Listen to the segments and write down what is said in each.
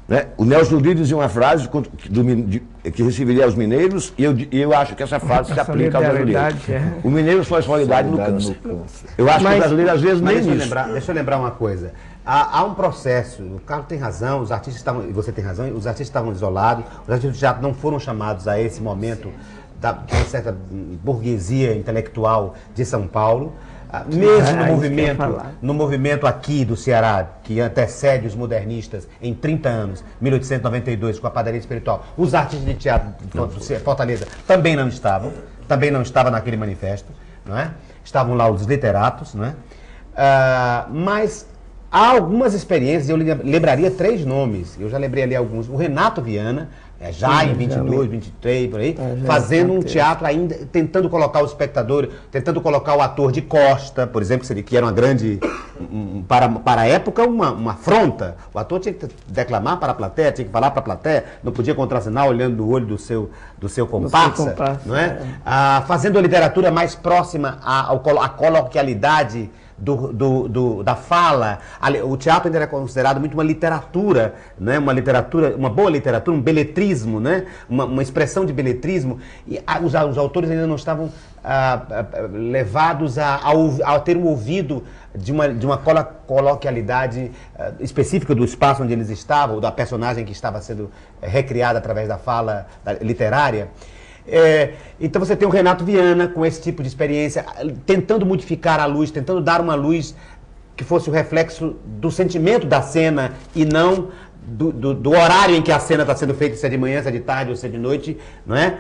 Né? O Nelson Rodrigues dizia uma frase que receberia aos mineiros, e eu acho que essa frase se aplica ao brasileiro. O mineiro só é solidário no câncer. Eu acho que o brasileiro, às vezes, nem isso. Deixa eu lembrar uma coisa. Há um processo, o Carlos tem razão, os artistas estavam, e você tem razão, os artistas estavam isolados, os artistas do teatro não foram chamados a esse momento de uma certa burguesia intelectual de São Paulo. Mesmo no movimento aqui do Ceará, que antecede os modernistas em 30 anos, 1892, com a padaria espiritual, os artistas de teatro de Fortaleza também não estavam naquele manifesto, não é? Estavam lá os literatos, não é? Mas há algumas experiências, eu lembraria 3 nomes, eu já lembrei ali alguns. O Renato Viana, já em 22, 23, por aí, fazendo um teatro ainda, tentando colocar o espectador, tentando colocar o ator de costa, por exemplo, que era uma grande, para a época, uma afronta. O ator tinha que declamar para a plateia, tinha que falar para a plateia, não podia contracenar olhando no olho do seu comparsa, não é? Fazendo a literatura mais próxima à coloquialidade da fala. O teatro ainda era considerado muito uma literatura, né? Uma boa literatura, um beletrismo, né? Uma expressão de beletrismo, e os autores ainda não estavam levados a ter um ouvido de uma coloquialidade específica do espaço onde eles estavam, ou da personagem que estava sendo recriada através da fala literária. Então você tem o Renato Viana com esse tipo de experiência, tentando modificar a luz, tentando dar uma luz que fosse o reflexo do sentimento da cena e não do horário em que a cena está sendo feita, se é de manhã, se é de tarde ou se é de noite, não é?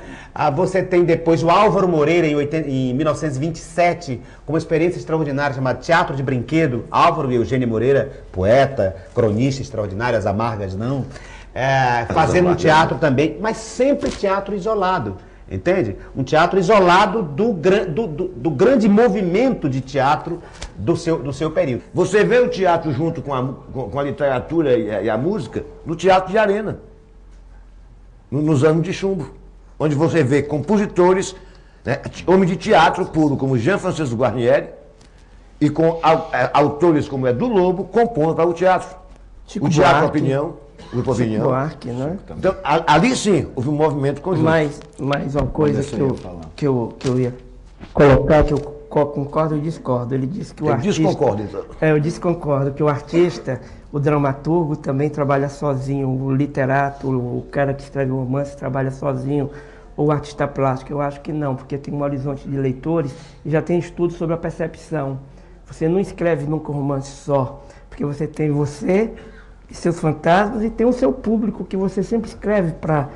Você tem depois o Álvaro Moreira em 1927 com uma experiência extraordinária chamada Teatro de Brinquedo. Álvaro e Eugênia Moreira, poeta, cronista extraordinário, As Amargas não, fazendo um teatro também, mas sempre teatro isolado. Entende? Um teatro isolado do grande movimento de teatro do seu período. Você vê o teatro junto com a literatura e a música no Teatro de Arena, nos anos de chumbo, onde você vê compositores, né, homens de teatro puro, como Jean Francisco Guarnieri, e com autores como Edu Lobo, compondo para o teatro. Chico o Teatro Buarque. Opinião. Grupo Opinião. Buarque, né? Então, ali sim, houve um movimento conjunto. Mas uma coisa que eu ia colocar, que eu concordo e discordo. Ele disse que o artista... Desconcordo, então. Eu desconcordo, que o artista, o dramaturgo também trabalha sozinho, o literato, o cara que escreve um romance trabalha sozinho, ou o artista plástico. Eu acho que não, porque tem um horizonte de leitores e já tem estudos sobre a percepção. Você não escreve nunca um romance só, porque você tem você e seus fantasmas e tem o seu público que você sempre escreve para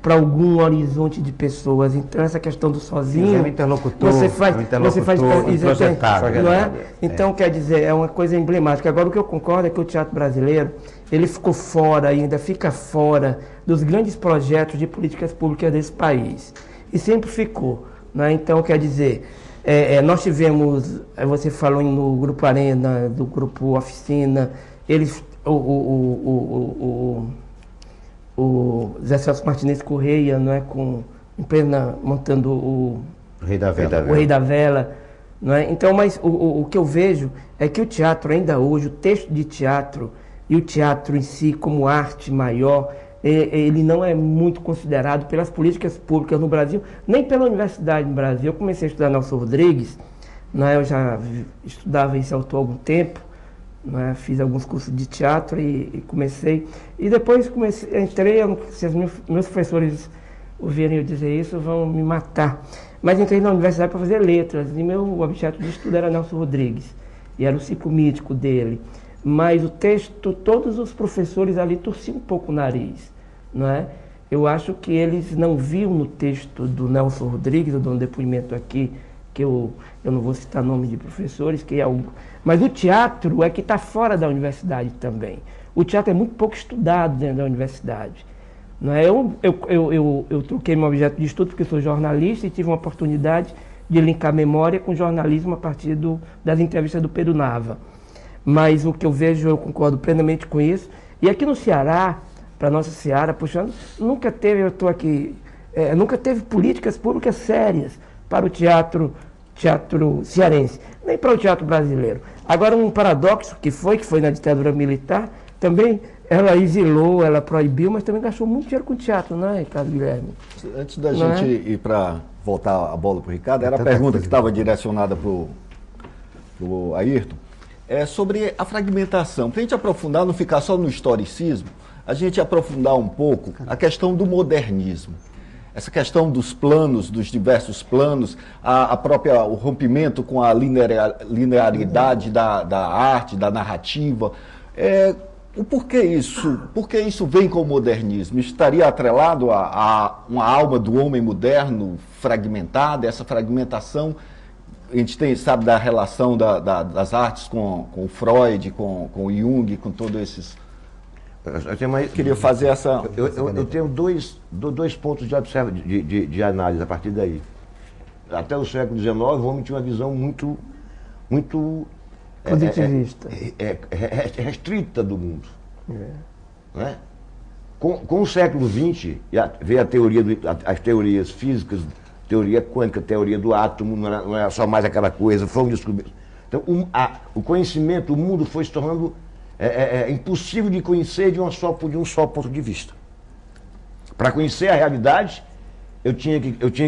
algum horizonte de pessoas. Então essa questão do sozinho, é um interlocutor, você faz projetar, não é? Então quer dizer, é uma coisa emblemática. Agora o que eu concordo é que o teatro brasileiro, ele ficou fora, ainda fica fora dos grandes projetos de políticas públicas desse país. E sempre ficou, né? Então quer dizer, nós tivemos, você falou no Grupo Arena, do Grupo Oficina, eles o Zé Celso Martinez Correia, não é, montando o Rei da Vela. O Rei da Vela, não é? Então, mas o que eu vejo é que o teatro ainda hoje, o texto de teatro e o teatro em si como arte maior, ele não é muito considerado pelas políticas públicas no Brasil, nem pela universidade no Brasil. Eu comecei a estudar Nelson Rodrigues, não é? Eu já estudava esse autor há algum tempo. Né, fiz alguns cursos de teatro e comecei. E depois entrei, se os meus professores ouvirem eu dizer isso, vão me matar. Mas entrei na universidade para fazer letras, e meu objeto de estudo era Nelson Rodrigues, e era o ciclo mítico dele. Mas o texto, todos os professores ali torciam um pouco o nariz. Não é? Eu acho que eles não viam no texto do Nelson Rodrigues, eu dou um depoimento aqui, que eu não vou citar nome de professores, que é algo. Mas o teatro é que está fora da universidade também. O teatro é muito pouco estudado dentro da universidade. Não é? Eu troquei meu objeto de estudo porque sou jornalista e tive uma oportunidade de linkar memória com jornalismo a partir das entrevistas do Pedro Nava. Mas o que eu vejo, eu concordo plenamente com isso. E aqui no Ceará, para nossa Ceará, puxando, nunca teve políticas públicas sérias para o teatro cearense, nem para o teatro brasileiro. Agora, um paradoxo que foi na ditadura militar, também ela exilou, ela proibiu, mas também gastou muito dinheiro com teatro, não é, Ricardo Guilherme? Antes da Não gente é? ir para voltar a bola para o Ricardo, era a tanta pergunta coisa. que estava direcionada para o Ayrton, é sobre a fragmentação. Para a gente aprofundar, não ficar só no historicismo, a gente aprofundar um pouco a questão do modernismo. Essa questão dos planos, dos diversos planos, o rompimento com a linearidade da arte, da narrativa. Por que isso vem com o modernismo? Estaria atrelado a uma alma do homem moderno fragmentada, essa fragmentação? A gente sabe da relação das artes com o Freud, com o Jung, com todos esses... Queria fazer essa... Eu tenho dois pontos de análise a partir daí. Até o século XIX, o homem tinha uma visão muito Positivista. restrita do mundo. Né? Com o século XX, veio as teorias físicas, teoria quântica, teoria do átomo, não era só mais aquela coisa, foi um descobrimento. Então, o conhecimento, o mundo foi se tornando impossível de conhecer de um só ponto de vista. Para conhecer a realidade, eu tinha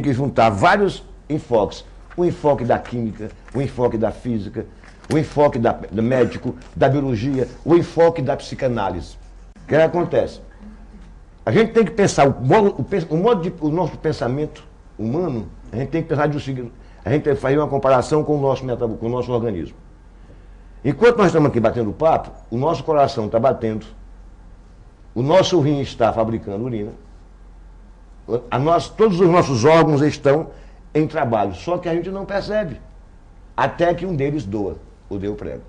que juntar vários enfoques. O enfoque da química, o enfoque da física, o enfoque do médico, da biologia, o enfoque da psicanálise. O que acontece? A gente tem que pensar, o nosso pensamento humano, a gente tem que pensar do seguinte, a gente tem que fazer uma comparação com o nosso organismo. Enquanto nós estamos aqui batendo papo, o nosso coração está batendo, o nosso rim está fabricando urina, todos os nossos órgãos estão em trabalho, só que a gente não percebe, até que um deles doa, ou dê o prego.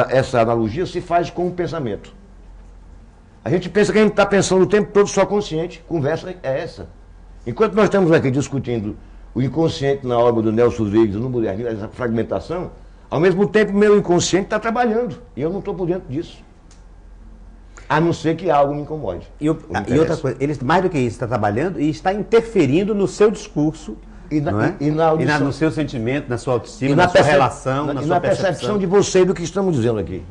Essa analogia se faz com o pensamento. A gente pensa que a gente está pensando o tempo todo só consciente, conversa é essa. Enquanto nós estamos aqui discutindo o inconsciente na obra do Nelson Rodrigues, no modernismo, essa fragmentação, ao mesmo tempo meu inconsciente está trabalhando, e eu não estou por dentro disso. A não ser que algo me incomode. E outra coisa, ele mais do que isso está trabalhando e está interferindo no seu discurso, no seu sentimento, na sua autoestima, na sua relação, na sua percepção de você e do que estamos dizendo aqui.